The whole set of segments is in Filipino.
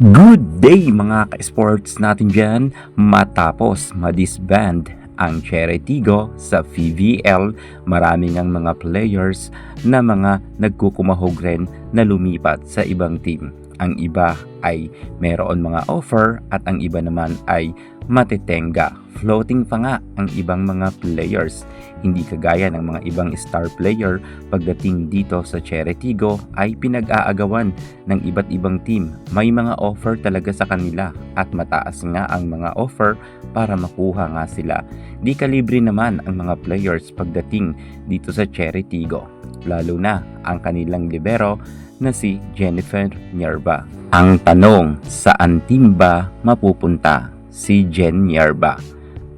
Good day mga ka-sports natin dyan. Matapos ma-disband ang Cheretigo sa PVL, maraming ang mga players na mga nagkukumahog rin na lumipat sa ibang team. Ang iba ay meron mga offer at ang iba naman ay matitenga. Floating pa nga ang ibang mga players. Hindi kagaya ng mga ibang star player, pagdating dito sa Cheretigo ay pinag-aagawan ng iba't ibang team. May mga offer talaga sa kanila at mataas nga ang mga offer para makuha nga sila. Di kalibre naman ang mga players pagdating dito sa Cheretigo, lalo na ang kanilang libero na si Jennifer Nierba. Ang tanong, saan team ba mapupunta si Jen Nierba?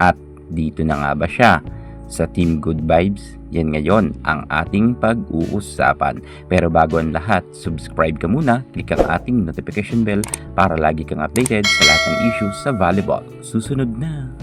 At dito na nga ba siya sa Team Good Vibes? Yan ngayon ang ating pag-uusapan. Pero bago ang lahat, subscribe ka muna, click ang ating notification bell para lagi kang updated sa lahat ng issues sa volleyball. Susunod na!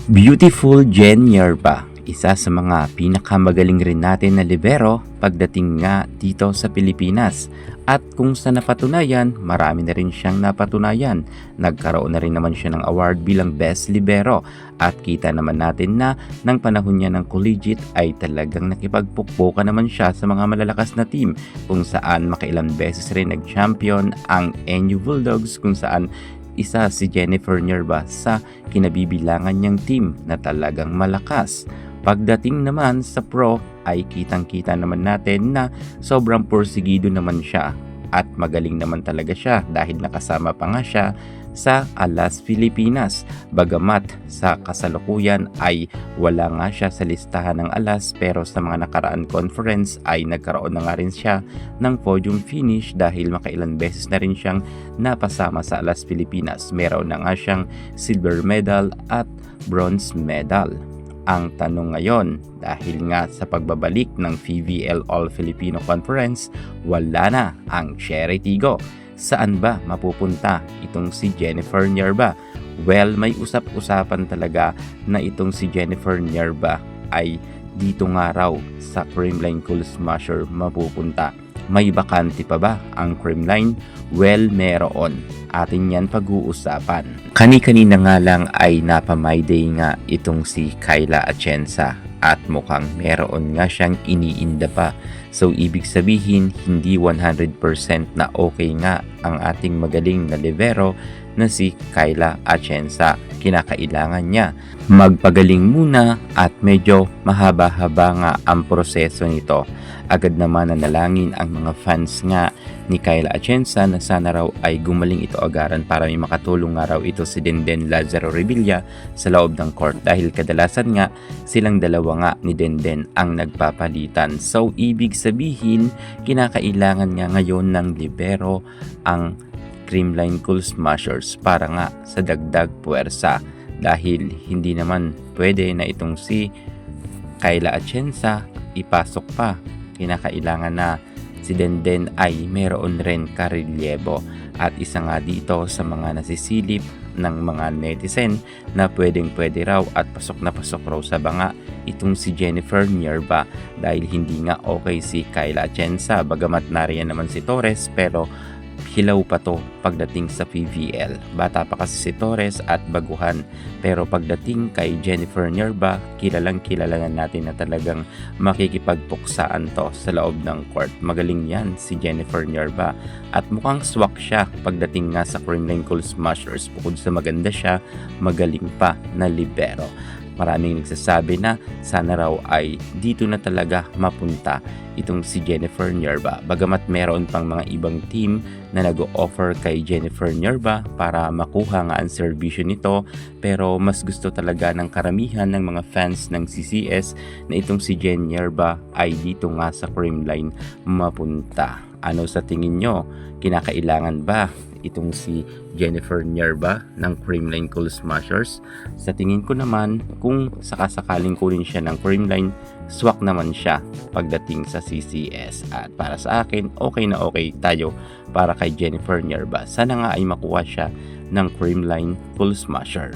Beautiful Jen Nierba, isa sa mga pinakamagaling rin natin na libero pagdating nga dito sa Pilipinas. At kung sa napatunayan, marami na rin siyang napatunayan. Nagkaroon na rin naman siya ng award bilang Best Libero. At kita naman natin na ng panahon niya ng collegiate ay talagang nakipagpukpuka naman siya sa mga malalakas na team, kung saan makailang beses rin nag-champion ang NU Bulldogs, kung saan isa si Jennifer Nierba sa kinabibilangan niyang team na talagang malakas. Pagdating naman sa pro ay kitang-kita naman natin na sobrang porsigido naman siya at magaling naman talaga siya dahil nakasama pa nga siya sa Alas Pilipinas. Bagamat sa kasalukuyan ay wala nga siya sa listahan ng Alas, pero sa mga nakaraan conference ay nagkaroon na nga rin siya ng podium finish dahil makailan beses na rin siyang napasama sa Alas Pilipinas. Meron na nga siyang silver medal at bronze medal. Ang tanong ngayon, dahil nga sa pagbabalik ng PVL All-Filipino Conference, wala na ang Cheretigo. Saan ba mapupunta itong si Jennifer Nierba? Well, may usap-usapan talaga na itong si Jennifer Nierba ay dito nga raw sa Creamline Cool Smasher mapupunta. May bakante pa ba ang Creamline? Well, meron. Atin yan pag-uusapan. Kani-kanina nga lang ay napamayday nga itong si Kayla Atienza at mukhang meron nga siyang iniinda pa. So ibig sabihin hindi 100% na okay nga ang ating magaling na libero na si Kayla Atienza. Kinakailangan niya magpagaling muna at medyo mahaba-haba nga ang proseso nito. Agad naman nanalangin ang mga fans nga ni Kayla Atienza na sana raw ay gumaling ito agaran para may makatulong nga raw ito si Denden Lazaro Revilla sa loob ng court, dahil kadalasan nga silang dalawa nga ni Denden ang nagpapalitan. So ibig sabihin kinakailangan nga ngayon ng libero ang Creamline Cool Smashers para nga sa dagdag puwersa, dahil hindi naman pwede na itong si Kayla Atienza ipasok pa. Kinakailangan na si Denden ay meron rin karelyebo, at isa nga dito sa mga nasisilip ng mga netizen na pwede raw at pasok na pasok raw sa banga itong si Jennifer Nierba, dahil hindi nga okay si Kayla Atienza. Bagamat nariyan naman si Torres, pero hilaw pa to pagdating sa PVL. Bata pa kasi si Torres at baguhan. Pero pagdating kay Jennifer Nierba, kilalang kilala na natin na talagang makikipagpuksaan to sa loob ng court. Magaling yan si Jennifer Nierba. At mukhang swak siya pagdating nga sa Creamline Cool Smashers. Bukod sa maganda siya, magaling pa na libero. Maraming nagsasabi na sana raw ay dito na talaga mapunta itong si Jennifer Nierba. Bagamat meron pang mga ibang team na nag-o-offer kay Jennifer Nierba para makuha nga ang serbisyo nito, pero mas gusto talaga ng karamihan ng mga fans ng CCS na itong si Jen Nierba ay dito nga sa Creamline mapunta. Ano sa tingin nyo? Kinakailangan ba itong si Jennifer Nierba ng Creamline Cool Smashers? Sa tingin ko naman, kung sakasakaling kunin siya ng Creamline, swak naman siya pagdating sa CCS. At para sa akin, okay na okay tayo para kay Jennifer Nierba. Sana nga ay makuha siya ng Creamline Cool Smasher.